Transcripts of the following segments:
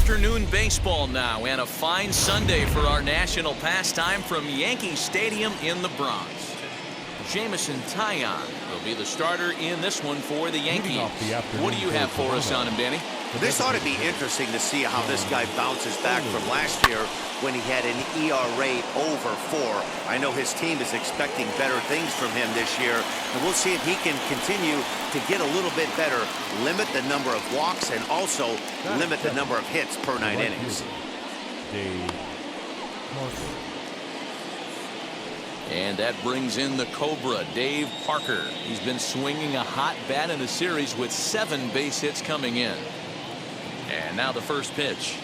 afternoon baseball now, and a fine Sunday for our national pastime from Yankee Stadium in the Bronx. Jamison Taillon will be the starter in this one for the Yankees. What do you have for us on him, Danny? This ought to be interesting to see how this guy bounces back from last year when he had an ERA over 4. I know his team is expecting better things from him this year, and we'll see if he can continue to get a little bit better, limit the number of walks, and also limit the number of hits per 9 innings. And that brings in the Cobra, Dave Parker. He's been swinging a hot bat in the series with 7 base hits coming in. And now the first pitch.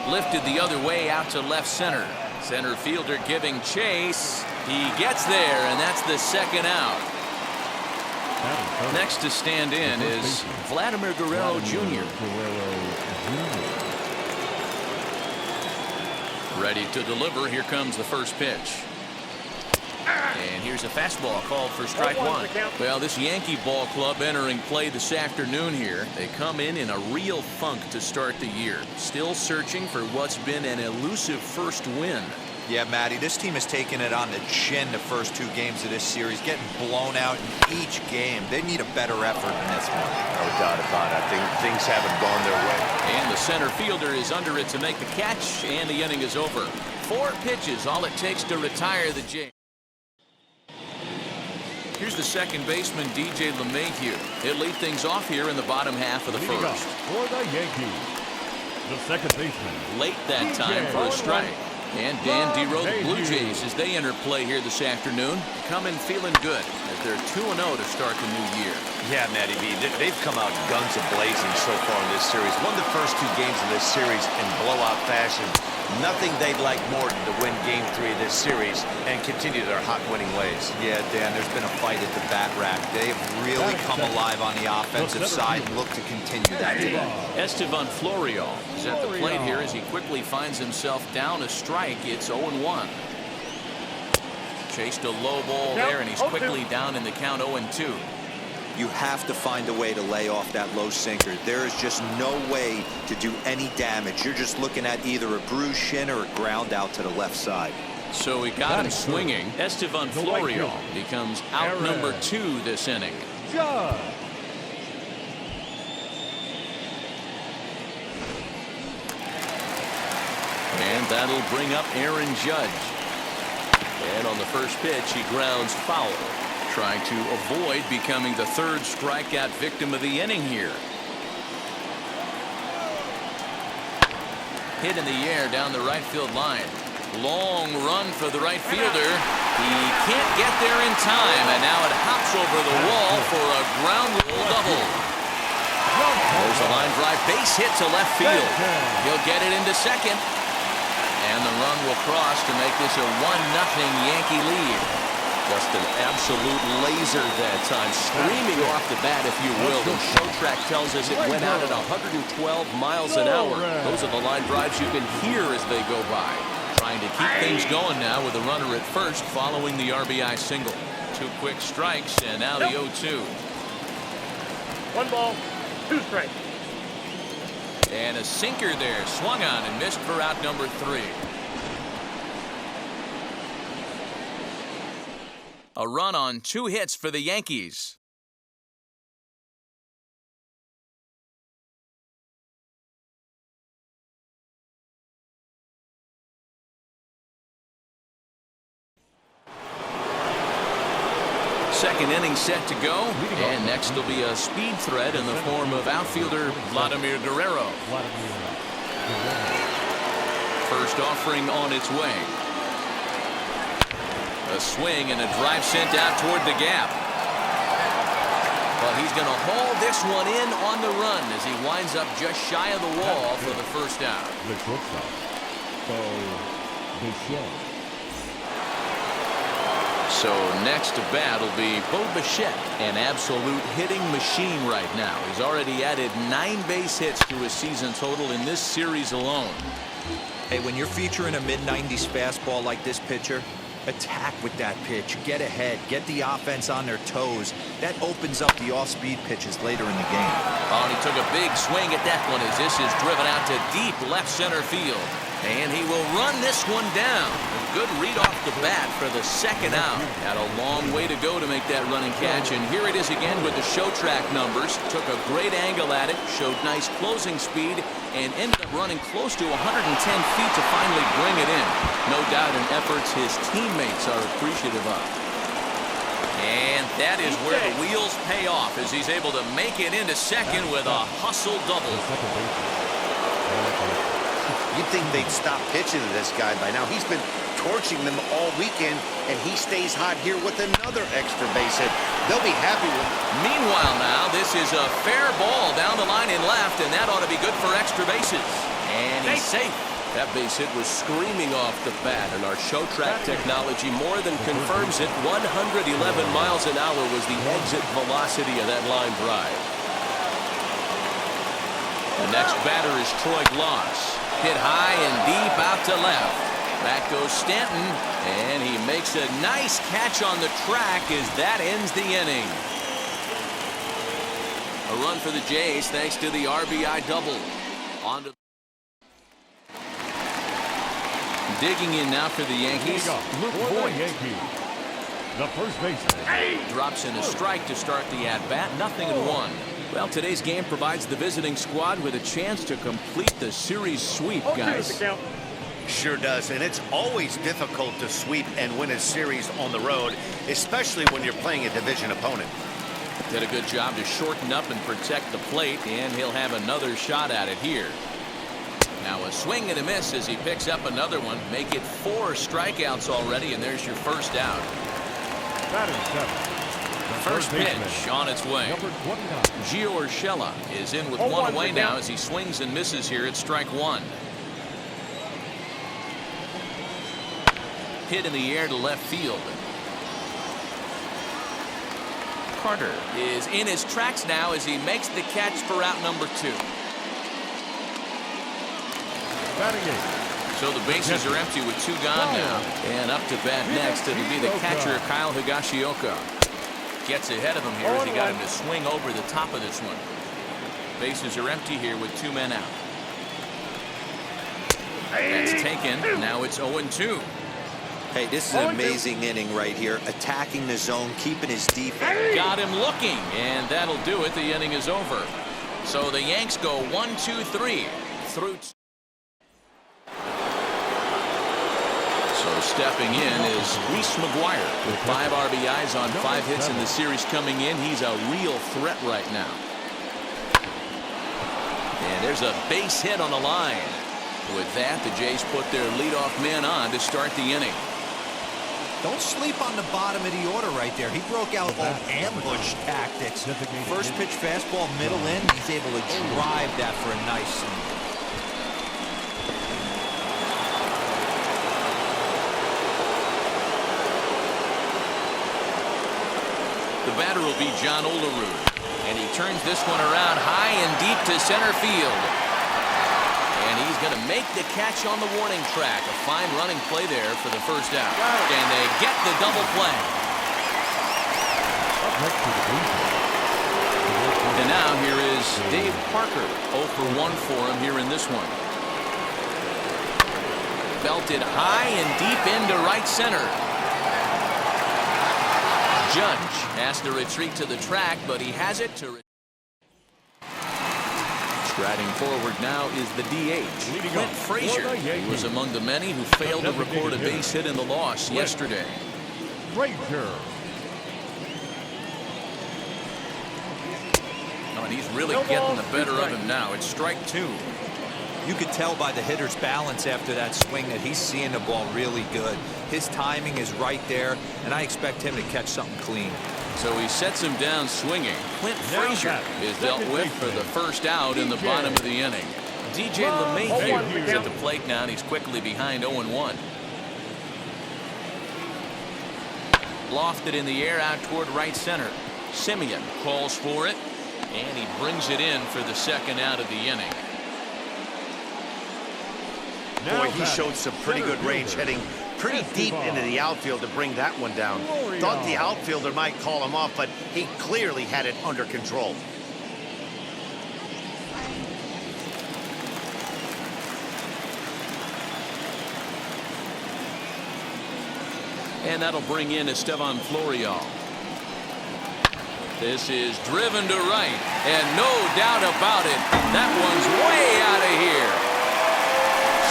Lifted the other way out to left center. Center fielder giving chase. He gets there, and that's the second out. Next to stand in is Vladimir Guerrero Jr. Ready to deliver. Here comes the first pitch. And here's a fastball called for strike one. Well, this Yankee ball club entering play this afternoon here. They come in a real funk to start the year. Still searching for what's been an elusive first win. Yeah, Matty, this team has taken it on the chin the first 2 games of this series, getting blown out in each game. They need a better effort in this one. No doubt about it. I think things haven't gone their way. And the center fielder is under it to make the catch, and the inning is over. 4 pitches, all it takes to retire the Jays. Here's the second baseman, DJ LeMahieu. He'll lead things off here in the bottom half of the first. For the Yankees, the second baseman. Late that time for a strike. And Dan Dero, the Blue Jays, as they enter play here this afternoon, come in feeling good as they're 2-0 to start the new year. Yeah, Matty B, they've come out guns a-blazing so far in this series. Won the first 2 games of this series in blowout fashion. Nothing they'd like more than to win Game 3 of this series and continue their hot winning ways. Yeah, Dan, there's been a fight at the bat rack. They have really come alive on the offensive side and look to continue that today. Estevan Florial is at the plate here as he quickly finds himself down a strike. It's 0-1. Chased a low ball there, and he's quickly down in the count 0-2. You have to find a way to lay off that low sinker. There is just no way to do any damage. You're just looking at either a bruised shin or a ground out to the left side. So he got him swinging. Estevan Florial becomes out number 2 this inning. And that'll bring up Aaron Judge. And on the first pitch, he grounds foul, trying to avoid becoming the 3rd strikeout victim of the inning here. Hit in the air down the right field line. Long run for the right fielder. He can't get there in time, and now it hops over the wall for a ground rule double. There's a line drive base hit to left field. He'll get it into second, and the run will cross to make this a 1-0 Yankee lead. Just an absolute laser that time, screaming off the bat, if you will. The show track tells us it went out at 112 miles an hour. Those are the line drives you can hear as they go by. Trying to keep things going now with a runner at first following the RBI single. 2 quick strikes, and now the 0-2. 1 ball, 2 strikes. And a sinker there, swung on and missed for out number 3. A run on 2 hits for the Yankees. Second inning set to go, and next will be a speed threat in the form of outfielder Vladimir Guerrero. First offering on its way. A swing and a drive sent out toward the gap. But he's going to haul this one in on the run as he winds up just shy of the wall for the first out. So next to bat will be Bo Bichette, an absolute hitting machine right now. He's already added 9 base hits to his season total in this series alone. Hey, when you're featuring a mid-90s fastball like this pitcher, Attack with that pitch. Get ahead. Get the offense on their toes. That opens up the off-speed pitches later in the game. Oh, and he took a big swing at that one as this is driven out to deep left center field. And he will run this one down. A good read off the bat for the second out. Had a long way to go to make that running catch. And here it is again with the show track numbers. Took a great angle at it. Showed nice closing speed. And ended up running close to 110 feet to finally bring it in. No doubt in efforts his teammates are appreciative of. And that is where the wheels pay off as he's able to make it into second with a hustle double. You'd think they'd stop pitching to this guy by now. He's been torching them all weekend, and he stays hot here with another extra base hit. They'll be happy with it. Meanwhile now, this is a fair ball down the line in left, and that ought to be good for extra bases. And he's safe. That base hit was screaming off the bat, and our show track technology more than confirms it. 111 miles an hour was the exit velocity of that line drive. The next batter is Troy Gloss. Hit high and deep out to left. Back goes Stanton, and he makes a nice catch on the track as that ends the inning. A run for the Jays thanks to the RBI double. On to digging in now for the Yankees. Luke Voigt, the first baseman. Drops in a strike to start the at-bat. 0-1. Well, today's game provides the visiting squad with a chance to complete the series sweep, guys. Sure does, and it's always difficult to sweep and win a series on the road, especially when you're playing a division opponent. Did a good job to shorten up and protect the plate, and he'll have another shot at it here. Now a swing and a miss as he picks up another one. Make it 4 strikeouts already, and there's your first out. First pitch on its way. Gio Urshela is in with one away now as he swings and misses here at strike one. Hit in the air to left field. Carter is in his tracks now as he makes the catch for out number 2. So the bases are empty with 2 gone now. And up to bat next, it'll be the catcher Kyle Higashioka. Gets ahead of him here as he got him to swing over the top of this one. Bases are empty here with 2 men out. That's taken. Now it's 0-2. Hey, this is an amazing inning right here. Attacking the zone, keeping his defense. Got him looking, and that'll do it. The inning is over. So the Yanks go 1-2-3 through. So stepping in is Reese McGuire with 5 RBIs on 5 hits in the series coming in. He's a real threat right now. And there's a base hit on the line. With that, the Jays put their leadoff man on to start the inning. Don't sleep on the bottom of the order right there. He broke out all ambush tactics. First pitch fastball, middle in. He's able to drive that for a nice swing. The batter will be John Olerud, and he turns this one around high and deep to center field. And he's going to make the catch on the warning track. A fine running play there for the first out. And they get the double play. And now here is Dave Parker. 0 for 1 for him here in this one. Belted high and deep into right center. Judge has to retreat to the track, but he has it to. Striding forward now is the DH, Clint Frazier. He was among the many who failed to record a base hit in the loss yesterday. Frazier. Oh, and he's really getting the better of him now. It's strike 2. You could tell by the hitter's balance after that swing that he's seeing the ball really good. His timing is right there, and I expect him to catch something clean. So he sets him down swinging. Clint Frazier is dealt with for the first out in the bottom of the inning. DJ LeMahieu is at the plate now, and he's quickly behind 0-1. Lofted in the air out toward right center. Simeon calls for it, and he brings it in for the second out of the inning. Boy, he showed some pretty good range heading pretty deep into the outfield to bring that one down. Thought the outfielder might call him off, but he clearly had it under control. And that'll bring in Estevan Florial. This is driven to right, and no doubt about it, that one's way out of here.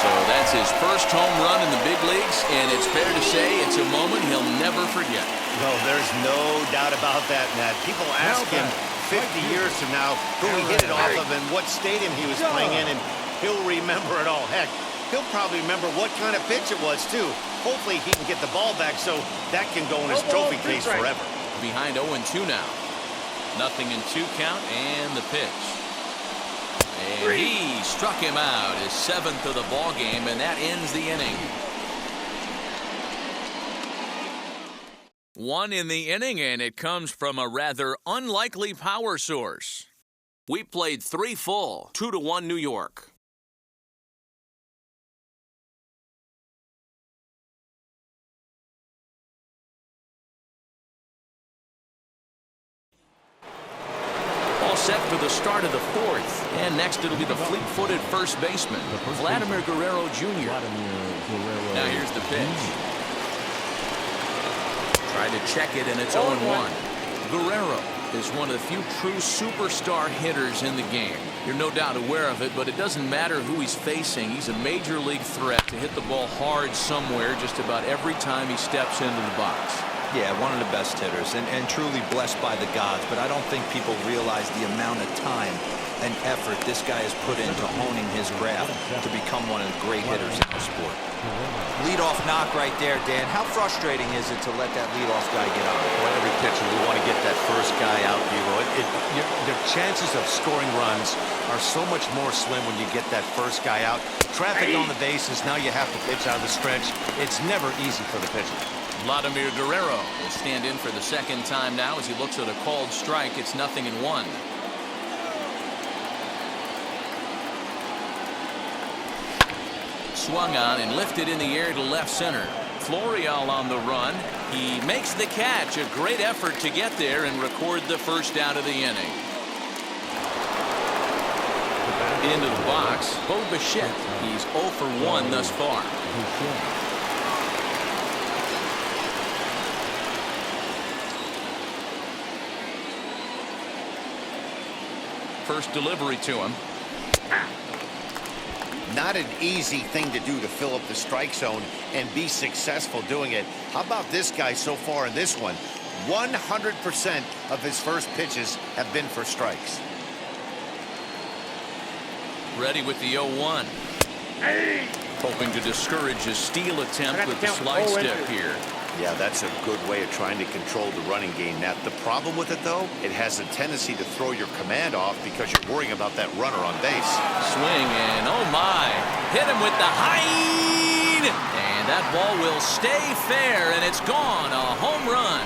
So that's his first home run in the big leagues, and it's fair to say it's a moment he'll never forget. No, there's no doubt about that, Matt. People ask him 50 years from now who he hit it off of and what stadium he was playing in, and he'll remember it all. Heck, he'll probably remember what kind of pitch it was, too. Hopefully he can get the ball back so that can go in his trophy case forever. Behind 0-2 now. Nothing in 2 count, and the pitch. And he struck him out, his 7th of the ball game, and that ends the inning. 1 in the inning, and it comes from a rather unlikely power source. We played 3 full, 2-1 New York. Set for the start of the 4th, and next it'll be the fleet-footed first baseman, Vladimir Guerrero Jr. Now here's the pitch. Tried to check it, and it's 0-1. Guerrero is one of the few true superstar hitters in the game. You're no doubt aware of it, but it doesn't matter who he's facing. He's a major league threat to hit the ball hard somewhere just about every time he steps into the box. Yeah, one of the best hitters, and truly blessed by the gods, but I don't think people realize the amount of time and effort this guy has put into honing his craft to become one of the great hitters in our sport. Leadoff knock right there, Dan. How frustrating is it to let that leadoff guy get on? Well, every pitcher, we want to get that first guy out, the chances of scoring runs are so much more slim when you get that first guy out. Traffic on the bases, now you have to pitch out of the stretch. It's never easy for the pitcher. Vladimir Guerrero will stand in for the 2nd time now as he looks at a called strike. It's 0-1. Swung on and lifted in the air to left center. Florial on the run. He makes the catch. A great effort to get there and record the first out of the inning. Into the box, Bo Bichette. He's 0 for 1 thus far. First delivery to him. Not an easy thing to do to fill up the strike zone and be successful doing it. How about this guy so far in this one? 100% of his first pitches have been for strikes. Ready with the 0-1. Hoping to discourage a steal attempt with the slide step here. Yeah, that's a good way of trying to control the running game. Now, the problem with it, though, it has a tendency to throw your command off because you're worrying about that runner on base. Swing, and oh my, hit him with the height! And that ball will stay fair, and it's gone, a home run.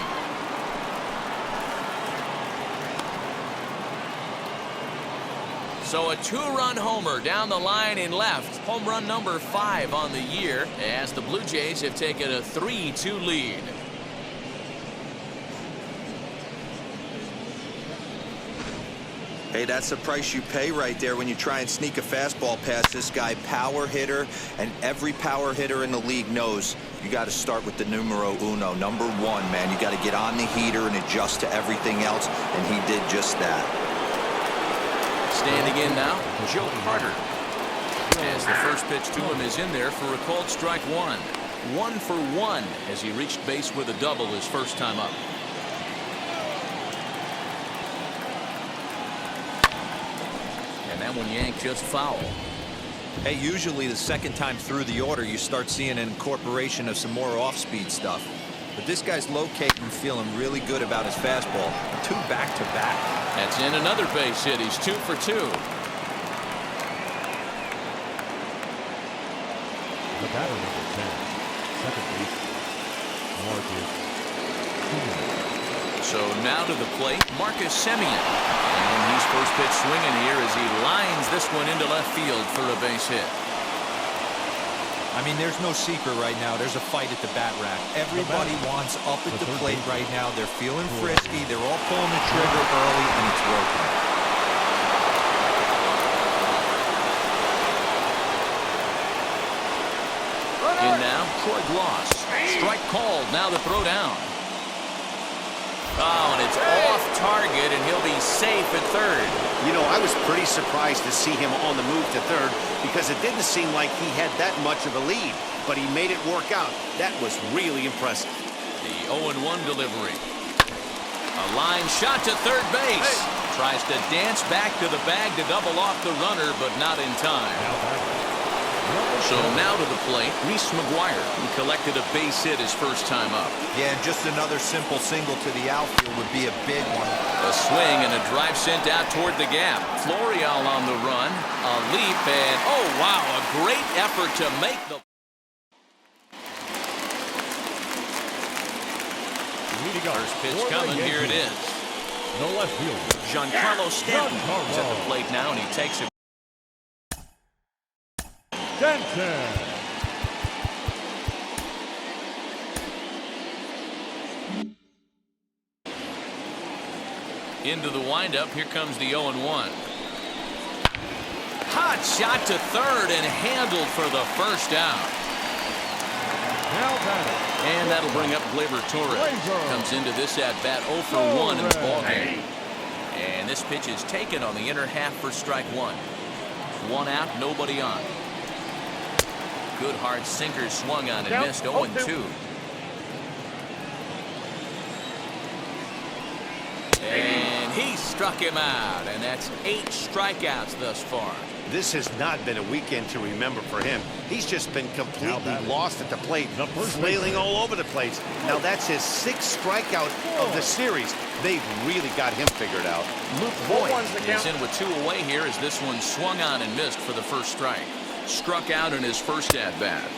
So a 2-run homer down the line in left. Home run number 5 on the year as the Blue Jays have taken a 3-2 lead. Hey, that's the price you pay right there when you try and sneak a fastball past this guy. Power hitter, and every power hitter in the league knows you got to start with the numero uno, number 1, man. You got to get on the heater and adjust to everything else, and he did just that. Standing in now, Joe Carter. As the first pitch to him is in there for a called strike 1. 1 for 1 as he reached base with a double his first time up. And that one yanked just foul. Hey, usually the second time through the order, you start seeing an incorporation of some more off-speed stuff. But this guy's locating and feeling really good about his fastball. 2 back-to-back. That's in another base hit. He's 2 for 2. The batter number 10, second base, Marcus Semien. So now to the plate, Marcus Semien. And he's first pitch swinging here as he lines this one into left field for a base hit. I mean, there's no secret right now. There's a fight at the bat rack. Everybody wants up at the plate right now. They're feeling frisky. They're all pulling the trigger early, and it's working. In now, Troy Gloss. Strike called. Now the throw down. Oh, and it's off target, and he'll be safe at third. You know, I was pretty surprised to see him on the move to third because it didn't seem like he had that much of a lead, but he made it work out. That was really impressive. The 0-1 delivery. A line shot to third base. Tries to dance back to the bag to double off the runner, but not in time. So now to the plate, Reese McGuire. He collected a base hit his first time up. Yeah, and just another simple single to the outfield would be a big one. A swing and a drive sent out toward the gap. Florial on the run. A leap and, oh, wow, a great effort to make the... First pitch coming. Here it is. No left field. Giancarlo Stanton is at the plate now, and he takes it. Stanton. Into the windup. Here comes the 0-1. Hot shot to third and handled for the first out. And that'll bring up Gleyber Torres. Comes into this at bat 0 for 1 in the ballgame. And this pitch is taken on the inner half for strike one. One out, nobody on. Good hard sinker swung on and missed 0-2. And he struck him out, and that's 8 strikeouts thus far. This has not been a weekend to remember for him. He's just been completely lost at the plate, flailing all over the place. Now that's his 6th strikeout of the series. They've really got him figured out. Luke Boyd is in with 2 away here as this one swung on and missed for the first strike. Struck out in his first at-bat.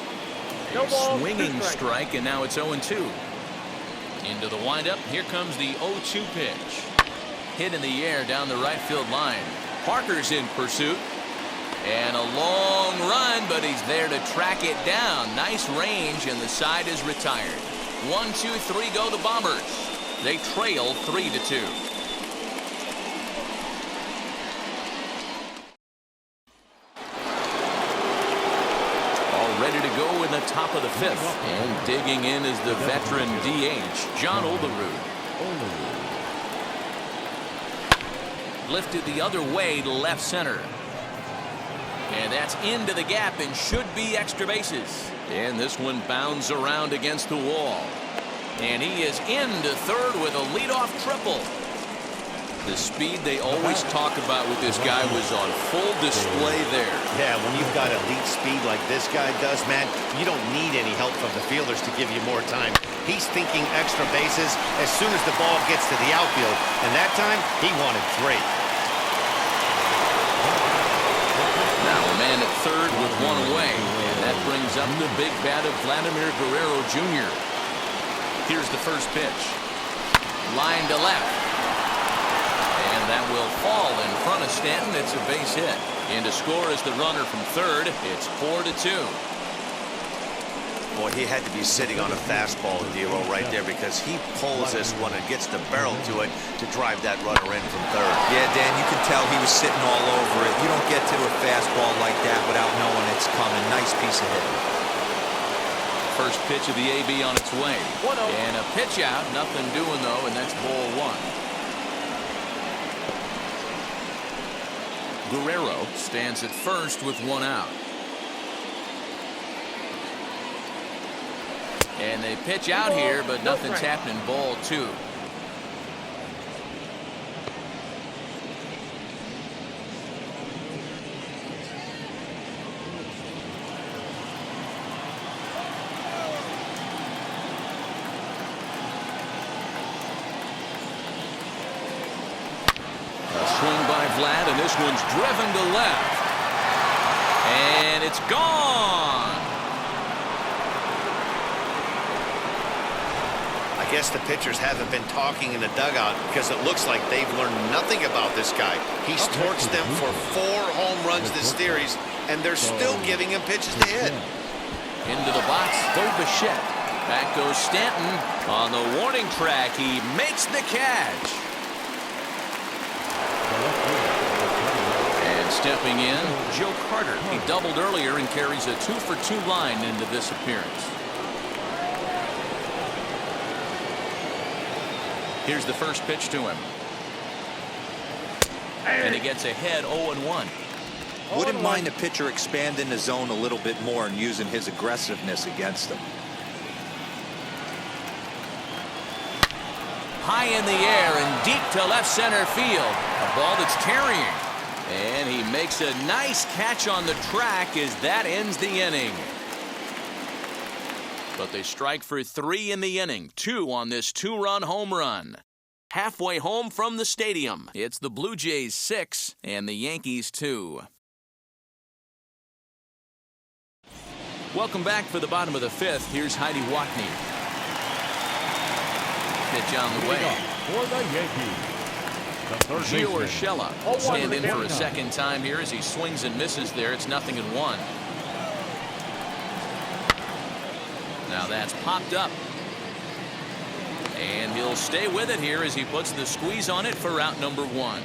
A swinging strike, and now it's 0-2. Into the windup. Here comes the 0-2 pitch. Hit in the air down the right field line. Parker's in pursuit. And a long run, but he's there to track it down. Nice range, and the side is retired. 1, 2, 3 go the Bombers. They trail 3-2. All ready to go in the top of the 5th. And digging in is the veteran DH, John Olerud. Lifted the other way to left center. And that's into the gap and should be extra bases. And this one bounds around against the wall. And he is into third with a leadoff triple. The speed they always talk about with this guy was on full display there. Yeah, when you've got elite speed like this guy does, man, you don't need any help from the fielders to give you more time. He's thinking extra bases as soon as the ball gets to the outfield. And that time, he wanted 3. Now a man at third with 1 away. And that brings up the big bat of Vladimir Guerrero Jr. Here's the first pitch. Line to left. And that will fall in front of Stanton. It's a base hit. And to score is the runner from third. It's 4-2. Boy, he had to be sitting on a fastball, Dero, right there, because he pulls this one and gets the barrel to it to drive that runner in from third. Yeah, Dan, you can tell he was sitting all over it. You don't get to a fastball like that without knowing it's coming. Nice piece of hitting. First pitch of the AB on its way. And a pitch out. Nothing doing, though, and that's ball 1. Guerrero stands at first with 1 out. And they pitch out here, but nothing's happening. Ball 2. A swing by Vlad, and this one's driven to left. And it's gone. I guess the pitchers haven't been talking in the dugout because it looks like they've learned nothing about this guy. He's torched them for 4 home runs this series, and they're still giving him pitches to hit. Into the box, Bo Bichette. Back goes Stanton. On the warning track, he makes the catch. And stepping in, Joe Carter. He doubled earlier and carries a 2-for-2 line into this appearance. Here's the first pitch to him. And he gets ahead 0-1. Wouldn't mind a pitcher expanding the zone a little bit more and using his aggressiveness against them. High in the air and deep to left center field. A ball that's carrying. And he makes a nice catch on the track as that ends the inning. But they strike for 3 in the inning, 2 on this 2-run home run. Halfway home from the stadium, it's the Blue Jays 6 and the Yankees 2. Welcome back for the bottom of the 5th. Here's Heidi Watney. Pitch on the way. For the Yankees, the third Gio baseman. Urshela will stand in for a second time here as he swings and misses there. It's 0-1. Now that's popped up. And he'll stay with it here as he puts the squeeze on it for out number 1.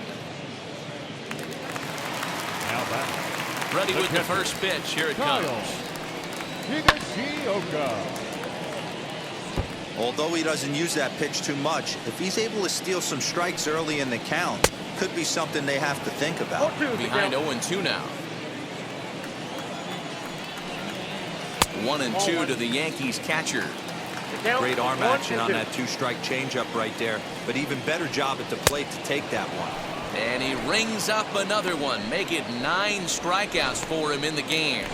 Now back. Ready with the first pitch. Here it comes. Although he doesn't use that pitch too much, if he's able to steal some strikes early in the count, could be something they have to think about. Behind 0-2 now. 1-2 to the Yankees catcher. Great arm action on that 2-strike changeup right there, but even better job at the plate to take that one. And he rings up another one. Make it 9 strikeouts for him in the game.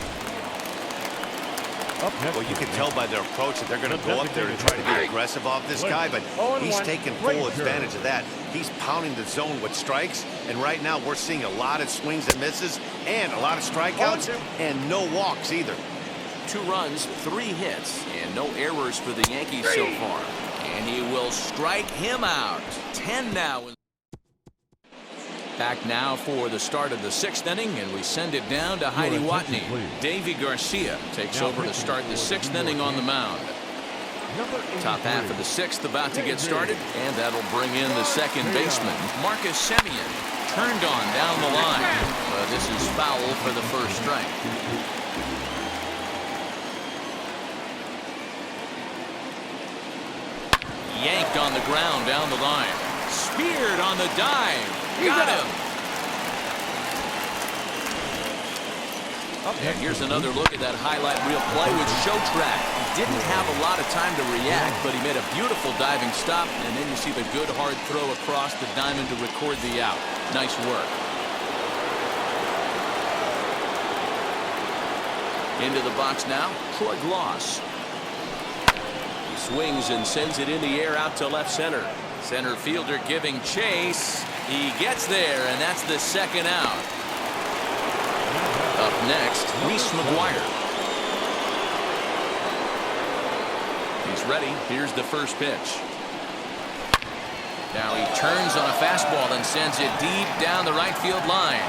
Well, you can tell by their approach that they're going to go up there and try to be aggressive off this guy, but he's taking full advantage of that. He's pounding the zone with strikes, and right now we're seeing a lot of swings and misses and a lot of strikeouts and no walks either. 2 runs, 3 hits, and no errors for the Yankees so far. And he will strike him out. 10 now. Back now for the start of the 6th inning, and we send it down to Heidi Watney. Davy Garcia takes over to start the 6th inning on the mound. Top half of the 6th about to get started, and that'll bring in the second baseman, Marcus Semien. Turned on down the line, but this is foul for the first strike. Yanked on the ground down the line. Speared on the dive. Got him. And here's another look at that highlight reel play with Show Track. He didn't have a lot of time to react, but he made a beautiful diving stop, and then you see the good hard throw across the diamond to record the out. Nice work. Into the box now, Troy Gloss. He swings and sends it in the air out to left center. Center fielder giving chase. He gets there, and that's the second out. Up next, Reese McGuire. He's ready. Here's the first pitch. Now he turns on a fastball and sends it deep down the right field line.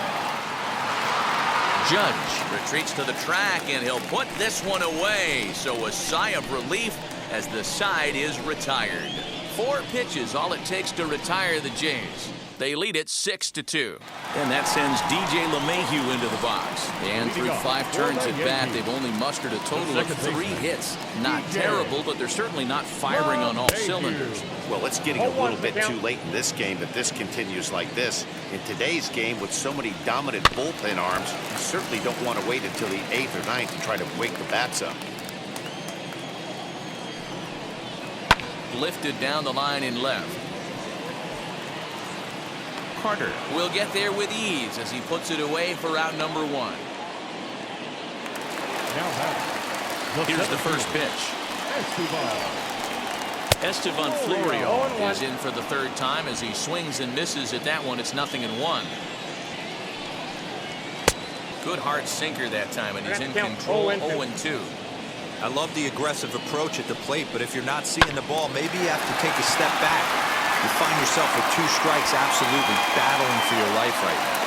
Judge retreats to the track, and he'll put this one away. So a sigh of relief as the side is retired. 4 pitches, all it takes to retire the Jays. They lead it 6-2. And that sends DJ LeMahieu into the box. And through 5 turns at bat, they've only mustered a total of 3 hits. Not terrible, but they're certainly not firing on all cylinders. Well, it's getting a little bit too late in this game if this continues like this. In today's game, with so many dominant bullpen arms, you certainly don't want to wait until the 8th or 9th to try to wake the bats up. Lifted down the line in left. Carter will get there with ease as he puts it away for out number 1. Here's the first pitch. Estevan Florio is in for the 3rd time as he swings and misses at that one. It's 0-1. Good hard sinker that time, and he's in control. 0-2. I love the aggressive approach at the plate, but if you're not seeing the ball, maybe you have to take a step back. You find yourself with 2 strikes, absolutely battling for your life right now.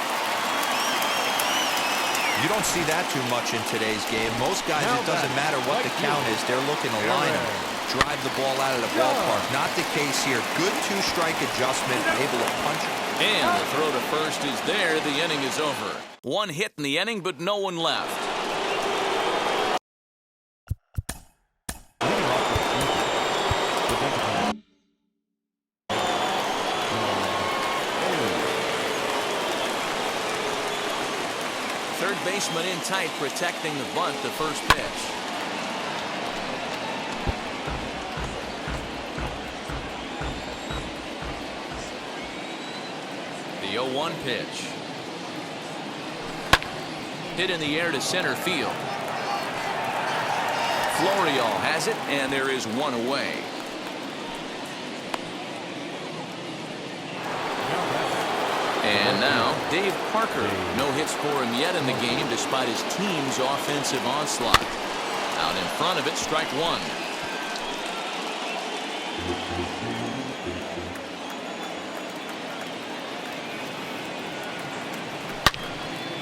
You don't see that too much in today's game. Most guys, it doesn't matter what the count is. They're looking to line them, drive the ball out of the ballpark. Not the case here. Good two-strike adjustment, able to punch. And the throw to first is there. The inning is over. One hit in the inning, but no one left. Third baseman in tight, protecting the bunt, the first pitch. The 0-1 pitch. Hit in the air to center field. Florial has it, and there is one away. And now, Dave Parker. No hits for him yet in the game, despite his team's offensive onslaught. Out in front of it, strike one.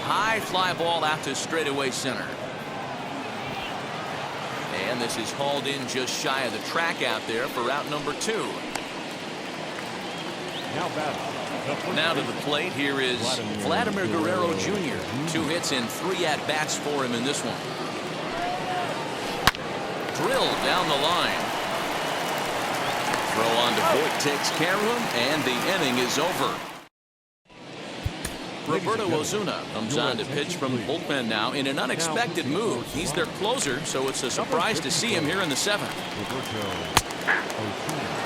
High fly ball out to straightaway center. And this is hauled in just shy of the track out there for out number 2. Now to the plate, here is Vladimir Guerrero Jr. 2 hits and 3 at-bats for him in this one. Drilled down the line. Throw on to Voit takes care of him, and the inning is over. Roberto Osuna comes on to pitch from the bullpen now in an unexpected move. He's their closer, so it's a surprise to see him here in the 7th.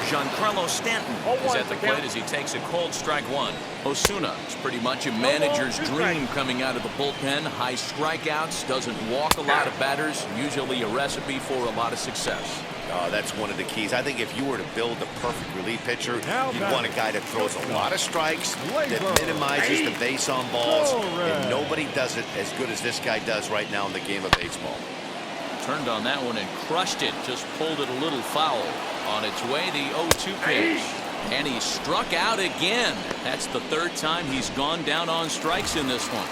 Giancarlo Stanton is at the plate as he takes a cold strike one. Osuna is pretty much a manager's dream coming out of the bullpen. High strikeouts, doesn't walk a lot of batters, usually a recipe for a lot of success. That's one of the keys. I think if you were to build a perfect relief pitcher, you'd want a guy that throws a lot of strikes, that minimizes the base on balls, and nobody does it as good as this guy does right now in the game of baseball. Turned on that one and crushed it. Just pulled it a little foul. On its way, the 0-2 pitch. And he struck out again. That's the 3rd time he's gone down on strikes in this one.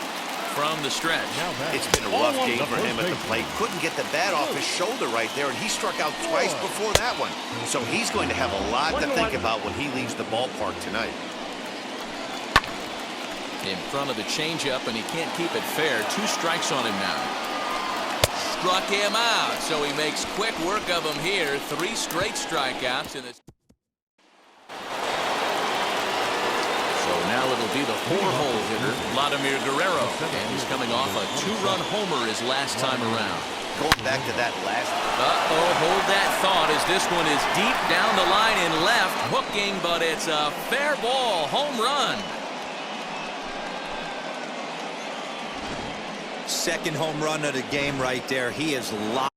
From the stretch. It's been a rough game for him at the plate. Couldn't get the bat off his shoulder right there, and he struck out twice before that one. So he's going to have a lot to think about when he leaves the ballpark tonight. In front of the changeup, and he can't keep it fair. 2 strikes on him now. Struck him out, so he makes quick work of him here. 3 straight strikeouts in this. So now it'll be the 4-hole hitter, Vladimir Guerrero. And he's coming off a 2-run homer his last time around. Going back to that last. Hold that thought as this one is deep down the line and left. Hooking, but it's a fair ball. Home run. Second home run of the game right there. He is locked.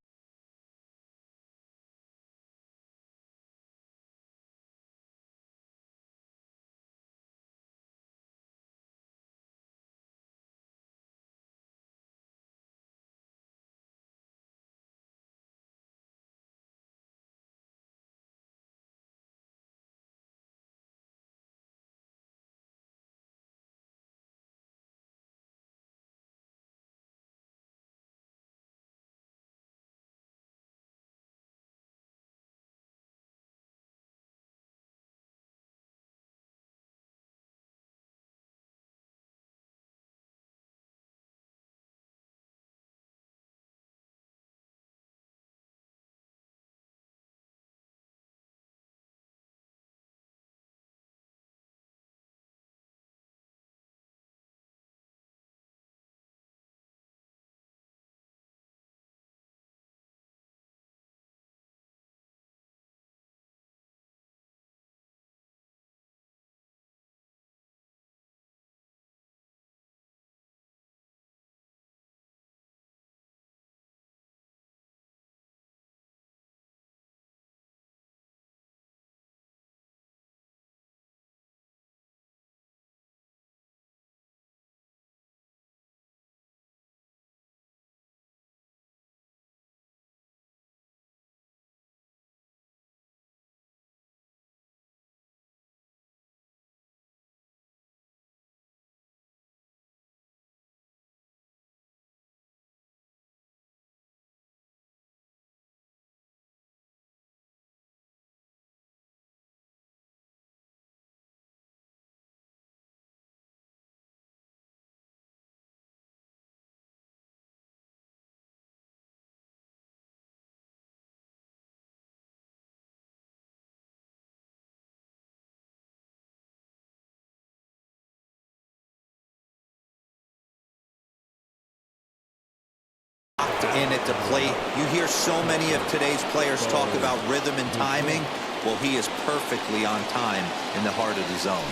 locked in at the plate. You hear so many of today's players talk about rhythm and timing. Well, he is perfectly on time in the heart of the zone.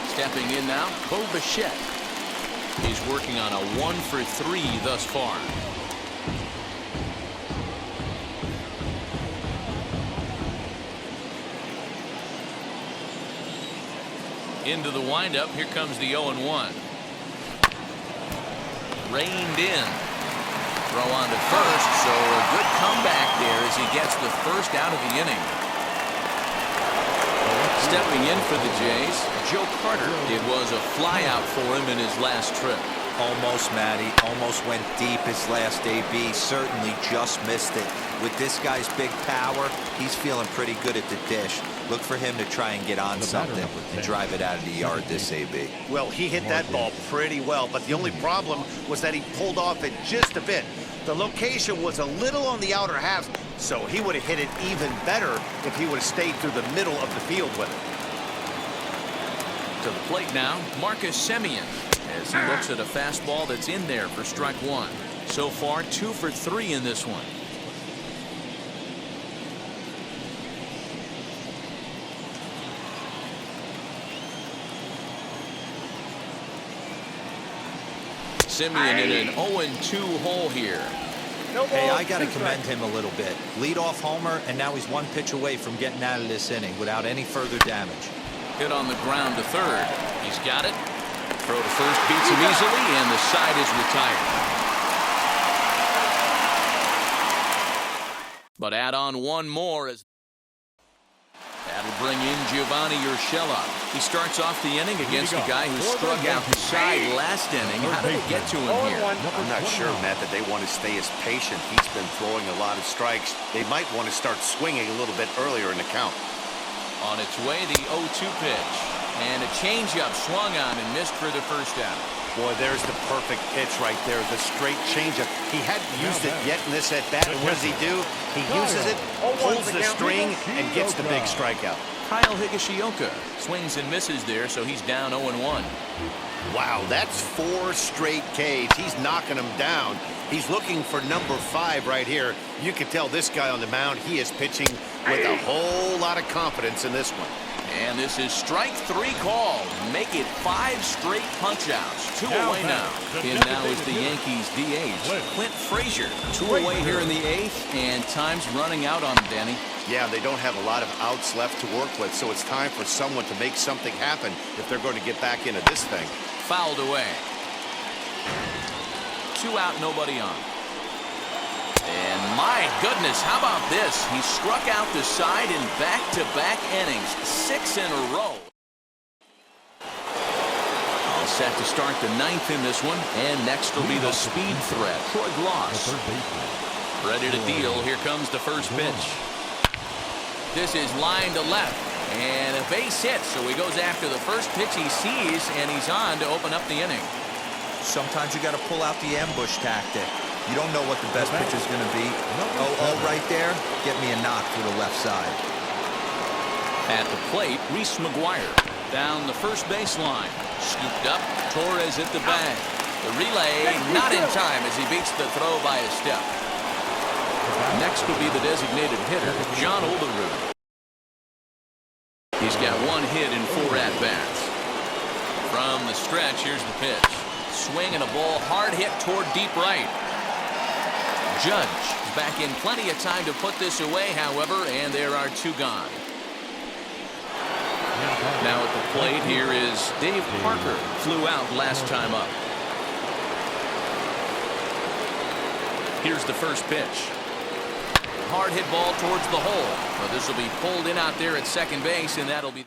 Stepping in now, Bo Bichette. He's working on a 1-for-3 thus far. Into the windup. Here comes the 0-1. Reined in. Throw on to first, so a good comeback there as he gets the first out of the inning. Stepping in for the Jays, Joe Carter. It was a flyout for him in his last trip. Almost, Matty. Almost went deep his last AB. Certainly just missed it. With this guy's big power, he's feeling pretty good at the dish. Look for him to try and get on something and drive it out of the yard this AB. Well, he hit that ball pretty well, but the only problem was that he pulled off it just a bit. The location was a little on the outer half, so he would have hit it even better if he would have stayed through the middle of the field with it. To the plate now, Marcus Semien, as he looks at a fastball that's in there for strike one. So far, 2 for 3 in this one. Semien in an 0-2 hole here. Hey, I got to commend him a little bit. Leadoff homer, and now he's 1 pitch away from getting out of this inning without any further damage. Hit on the ground to third. He's got it. Throw to first beats him easily, and the side is retired. But add on one more as that'll bring in Giovanni Urshela. He starts off the inning against a guy who struck out the side last inning. How did it get to him here? I'm not sure, Matt, that they want to stay as patient. He's been throwing a lot of strikes. They might want to start swinging a little bit earlier in the count. On its way, the 0-2 pitch. And a changeup swung on and missed for the first out. Boy, there's the perfect pitch right there. The straight changeup. He hadn't used it yet in this at-bat. And what does he do? He uses it, pulls the string, and gets the big strikeout. Kyle Higashioka swings and misses there, so he's down 0-1. Wow, that's 4 straight Ks. He's knocking them down. He's looking for number 5 right here. You can tell this guy on the mound, he is pitching with a whole lot of confidence in this one. And this is strike 3 called. Make it 5 straight punch-outs. 2 away now. In now is the Yankees DH, Clint Frazier. 2 away here in the 8th, and time's running out on him, Danny. Yeah, they don't have a lot of outs left to work with, so it's time for someone to make something happen if they're going to get back into this thing. Fouled away. 2 out, nobody on. And my goodness, how about this? He struck out the side in back-to-back innings, 6 in a row. All set to start the 9th in this one, and next will be the speed threat, Troy Gloss. Ready to deal. Here comes the first pitch. This is line to left, and a base hit, so he goes after the first pitch he sees, and he's on to open up the inning. Sometimes you got to pull out the ambush tactic. You don't know what the best pitch is going to be. Oh, right there. Get me a knock through the left side. At the plate, Reese McGuire. Down the first baseline. Scooped up. Torres at the bag. The relay not in time as he beats the throw by a step. Next will be the designated hitter, John Olerud. He's got 1 hit in 4 at-bats. From the stretch, here's the pitch. Swing and a ball hard hit toward deep right. Judge is back in plenty of time to put this away, however, and there are 2 gone. Now at the plate, here is Dave Parker. Flew out last time up. Here's the first pitch. Hard hit ball towards the hole. But this will be pulled in out there at second base, and that'll be...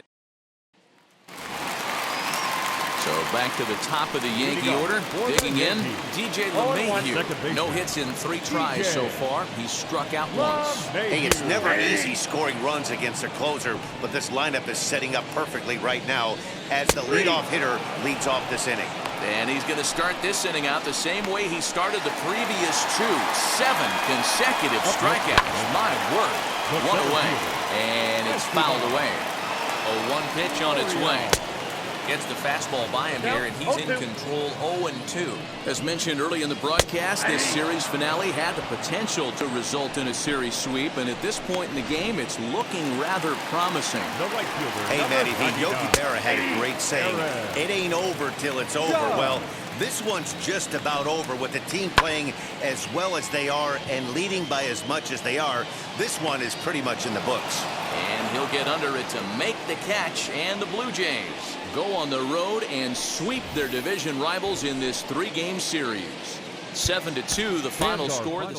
So back to the top of the Yankee order. Digging in, DJ LeMahieu. No hits in 3 tries so far. He's struck out once. Hey, it's never easy scoring runs against a closer, but this lineup is setting up perfectly right now as the leadoff hitter leads off this inning. And he's going to start this inning out the same way he started the previous 2. 7 consecutive strikeouts. My word. 1 away. And it's fouled away. A 1 pitch on its way. Gets the fastball by him here, and he's in control 0-2. As mentioned early in the broadcast, this series finale had the potential to result in a series sweep, and at this point in the game, it's looking rather promising. The right fielder. Hey, Matty, number Yogi 29, Berra had a great saying, it ain't over till it's over. Well, this one's just about over with the team playing as well as they are and leading by as much as they are. This one is pretty much in the books. And he'll get under it to make the catch, and the Blue Jays go on the road and sweep their division rivals in this 3-game series. 7-2 the final score.